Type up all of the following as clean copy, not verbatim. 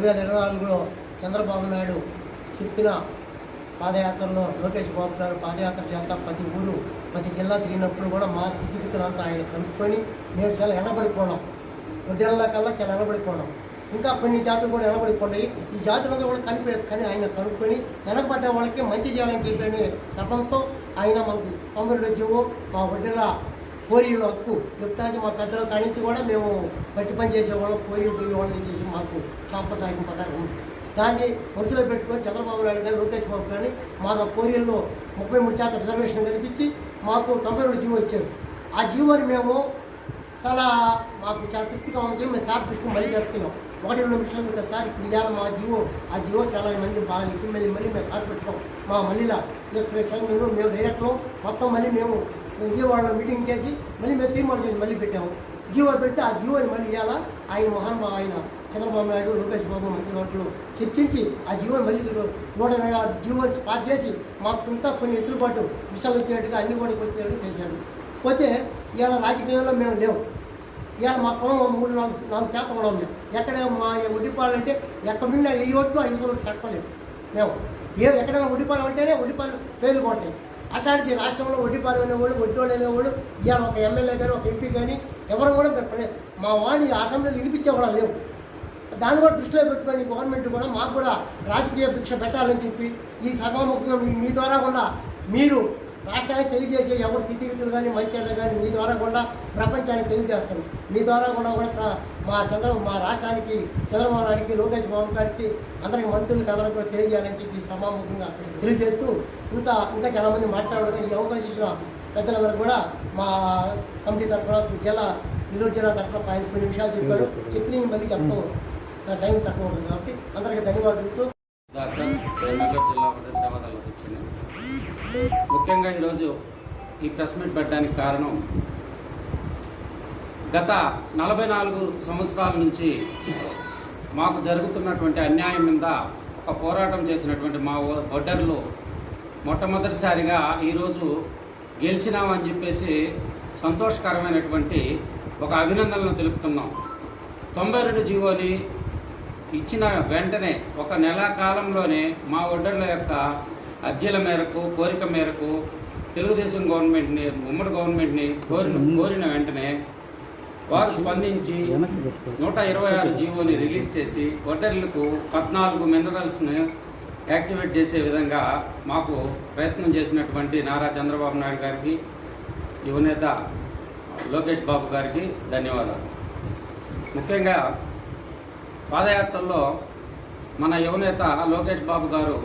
2024లో చంద్రబాబు నాయుడు చెప్పిన పాదయాత్రలో లోకేష్ బాబు గారు పాదయాత్ర చేస్తా ప్రతి ఊరు ప్రతి జిల్లా తిరిగినప్పుడు కూడా మా స్థితిగతులంతా ఆయన కనుక్కొని మేము చాలా వెనబడిపోయినాం. వడ్డీల కల్లా చాలా వెనబడిపోయినాం. ఇంకా కొన్ని జాతులు కూడా వెనబడిపోయి ఈ జాతులంతా కూడా కానీ ఆయన కనుక్కొని వెనకబడ్డ వాళ్ళకి మంచి చేయాలని చెప్పని తపంతో ఆయన మాకు 92 జీవో మా వడ్డీల కోరిలో హక్కు చెప్తానికి మా పెద్దల కానించి కూడా మేము పట్టి పని చేసేవాళ్ళం, కోరిలు దిగేవాళ్ళని చేసి మాకు సాంప్రదాయకం ప్రకారం ఉంది. దాన్ని వరుసలో పెట్టుకొని చంద్రబాబు నాయుడు గారు లోకేష్ బాబు గారిని మాకు కోరిల్లో 33% రిజర్వేషన్ కల్పించి మాకు 92 జీవో ఇచ్చారు. ఆ జీవోని మేము చాలా మాకు చాలా తృప్తిగా ఉంది. మేము సార్ దృష్టికి మళ్ళీ చేసుకున్నాం. 1-2 నిమిషాలు కదా సార్ ఇప్పుడు ఇవాళ మా ఆ జీవో చాలా మంది బాగా ఎక్కువ మళ్ళీ మేము కాదు పెట్టుకోం. మా మళ్ళీలా ఎక్స్ప్రెషన్ మేము డైరెక్ట్లో మొత్తం మళ్ళీ మేము విజయవాడలో మీటింగ్ చేసి మళ్ళీ మేము తీర్మానం చేసి మళ్ళీ పెట్టాము. జీవో పెడితే ఆ జీవోని మళ్ళీ ఇవాళ ఆయన ఆయన చంద్రబాబు నాయుడు లోకేష్ బాబు మంత్రివర్గంలో చర్చించి ఆ జీవోని మళ్ళీ 126 జీవోని పాస్ చేసి మాకు ఇంకా కొన్ని వెసులుబాటు విషయాలు వచ్చేట్టుగా అన్ని కూడా వచ్చేట్టుగా చేశాడు. పోతే ఇవాళ రాజకీయంలో మేము లేవు. ఇవాళ మా పొలం 3-4 కూడా ఉన్నాం. ఎక్కడ మా ఉడ్డిపాలంటే ఎక్కడున్నా 1000 ఓట్లు 5 ఓట్లు తక్కువలేవు. మేము ఎక్కడైనా ఉడ్డిపాలు అంటేనే ఉడ్డిపాలు పేర్లు పోతాయి. అట్లాంటిది రాష్ట్రంలో వడ్డీపాలు అనేవాళ్ళు వడ్డోళ్ళు అనేవాళ్ళు ఇవాళ ఒక ఎమ్మెల్యే కానీ ఒక ఎంపీ కానీ ఎవరు కూడా మా వాడిని అసెంబ్లీలో వినిపించే కూడా లేవు. దాన్ని కూడా దృష్టిలో పెట్టుకొని గవర్నమెంట్ కూడా మాకు కూడా రాజకీయ భిక్ష పెట్టాలని చెప్పి ఈ సభాముఖ్యం మీ ద్వారా కూడా మీరు రాష్ట్రానికి తెలియజేసే ఎవరు స్థితిగతులు కానీ మంచి కానీ మీ ద్వారా కూడా ప్రపంచానికి తెలియజేస్తారు. మీ ద్వారా కూడా మా రాష్ట్రానికి చంద్రబాబు నాయుడికి లోకేష్ బాబు గారికి అందరికి మంత్రులకి అందరూ కూడా తెలియజేయాలని చెప్పి సభాముఖంగా తెలియజేస్తూ ఇంకా చాలామంది మాట్లాడారు. ఈ అవకాశం ఇచ్చిన పెద్దలందరూ కూడా మా కమిటీ తరఫున జిల్లా నెల్లూరు జిల్లా తరఫున ఆయన 10 నిమిషాలు చెప్పారు. చెప్పి మళ్ళీ చెప్పడం టైం తక్కువ ఉంటుంది కాబట్టి అందరికీ ధన్యవాదాలు. ముఖ్యంగా ఈరోజు ఈ ప్రెస్ మీట్ పెట్టడానికి కారణం గత 44 సంవత్సరాల నుంచి మాకు జరుగుతున్నటువంటి అన్యాయం మీద ఒక పోరాటం చేసినటువంటి మా వడ్డర్లు మొట్టమొదటిసారిగా ఈరోజు గెలిచినామని చెప్పేసి సంతోషకరమైనటువంటి ఒక అభినందనలు తెలుపుతున్నాం. 92 జీవోని ఇచ్చిన వెంటనే ఒక నెల కాలంలోనే మా వడ్డర్ల యొక్క అర్జీల మేరకు కోరిక మేరకు తెలుగుదేశం గవర్నమెంట్ని ఉమ్మడి గవర్నమెంట్ని కోరిన వెంటనే వారు స్పందించి 126 జీవోని రిలీజ్ చేసి వడ్డర్లకు 14 మినరల్స్ని యాక్టివేట్ చేసే విధంగా మాకు ప్రయత్నం చేసినటువంటి నారా చంద్రబాబు నాయుడు గారికి యువనేత లోకేష్ బాబు గారికి ధన్యవాదాలు. ముఖ్యంగా పాదయాత్రలో మన యువనేత లోకేష్ బాబు గారు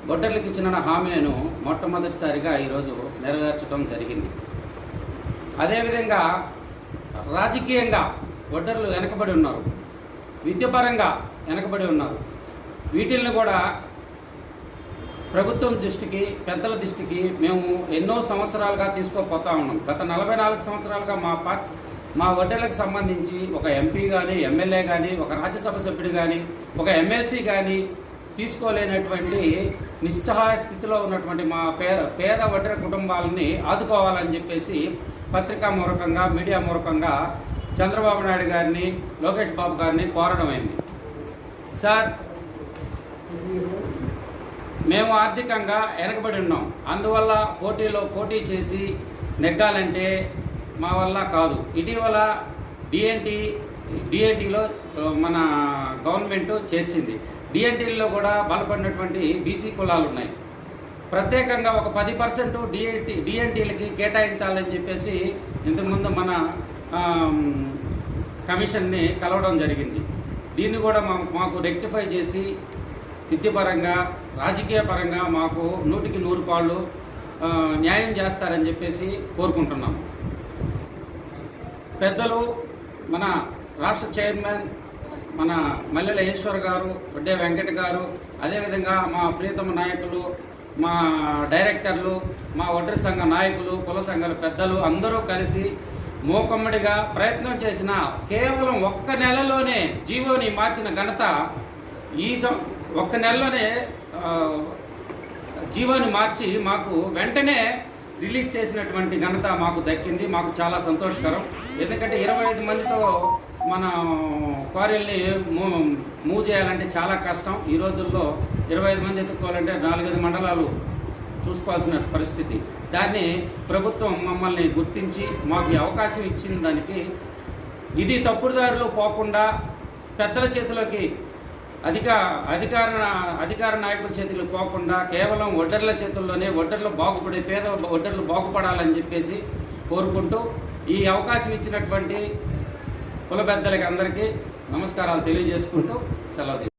వడ్డర్లకు ఇచ్చిన హామీను మొట్టమొదటిసారిగా ఈరోజు నెరవేర్చడం జరిగింది. అదేవిధంగా రాజకీయంగా వడ్డర్లు వెనకబడి ఉన్నారు, విద్యపరంగా వెనకబడి ఉన్నారు. వీటిల్ని కూడా ప్రభుత్వం దృష్టికి పెద్దల దృష్టికి మేము ఎన్నో సంవత్సరాలుగా తీసుకోపోతా ఉన్నాం. గత 44 సంవత్సరాలుగా మా వడ్డర్లకు సంబంధించి ఒక ఎంపీ కానీ ఎమ్మెల్యే కానీ ఒక రాజ్యసభ సభ్యుడు కానీ ఒక ఎమ్మెల్సీ కానీ తీసుకోలేనటువంటి నిస్సహాయ స్థితిలో ఉన్నటువంటి మా పేద వడ్డర కుటుంబాలని ఆదుకోవాలని చెప్పేసి పత్రికా మూలకంగా మీడియా మూలకంగా చంద్రబాబు నాయుడు గారిని లోకేష్ బాబు గారిని కోరడమైంది. సార్, మేము ఆర్థికంగా వెనకబడి ఉన్నాం, అందువల్ల పోటీ చేసి నెగ్గాలంటే మా వల్ల కాదు. ఇటీవల డిఎన్టీలో మన గవర్నమెంట్ చేర్చింది. డిఎన్టీల్లో కూడా బలపడినటువంటి బీసీ కులాలు ఉన్నాయి. ప్రత్యేకంగా ఒక 10% డిఎన్టీలకి కేటాయించాలని చెప్పేసి ఇంతకుముందు మన కమిషన్ని కలవడం జరిగింది. దీన్ని కూడా మాకు రెక్టిఫై చేసి విద్యపరంగా రాజకీయ పరంగా మాకు 100కి 100 పాళ్ళు న్యాయం చేస్తారని చెప్పేసి కోరుకుంటున్నాము. పెద్దలు మన రాష్ట్ర చైర్మన్ మన మల్లెల ఈశ్వర్ గారు, వడ్డే వెంకట గారు, అదేవిధంగా మా ప్రియతమ నాయకులు, మా డైరెక్టర్లు, మా వడ్డీ సంఘ నాయకులు, కుల సంఘాల పెద్దలు అందరూ కలిసి మూకమ్మడిగా ప్రయత్నం చేసిన కేవలం 1 నెలలోనే జీవోని మార్చిన ఘనత ఒక్క నెలలోనే జీవోని మార్చి మాకు వెంటనే రిలీజ్ చేసినటువంటి ఘనత మాకు దక్కింది. మాకు చాలా సంతోషకరం. ఎందుకంటే 25 మందితో మన క్వారీల్ని మూవ్ చేయాలంటే చాలా కష్టం. ఈ రోజుల్లో 25 మంది ఎత్తుకోవాలంటే 4-5 మండలాలు చూసుకోవాల్సిన పరిస్థితి. దాన్ని ప్రభుత్వం మమ్మల్ని గుర్తించి మాకు ఈ అవకాశం ఇచ్చిన దానికి, ఇది తప్పుడుదారిలో పోకుండా పెద్దల చేతిలోకి అధికార నాయకుల చేతులకు పోకుండా కేవలం ఒడ్డర్ల చేతుల్లోనే ఒడ్డర్లు బాగుపడే పేద ఒడ్డర్లు బాగుపడాలని చెప్పేసి కోరుకుంటూ ఈ అవకాశం ఇచ్చినటువంటి కుల పెద్దలకి అందరికీ నమస్కారాలు తెలియజేసుకుంటూ సెలవు.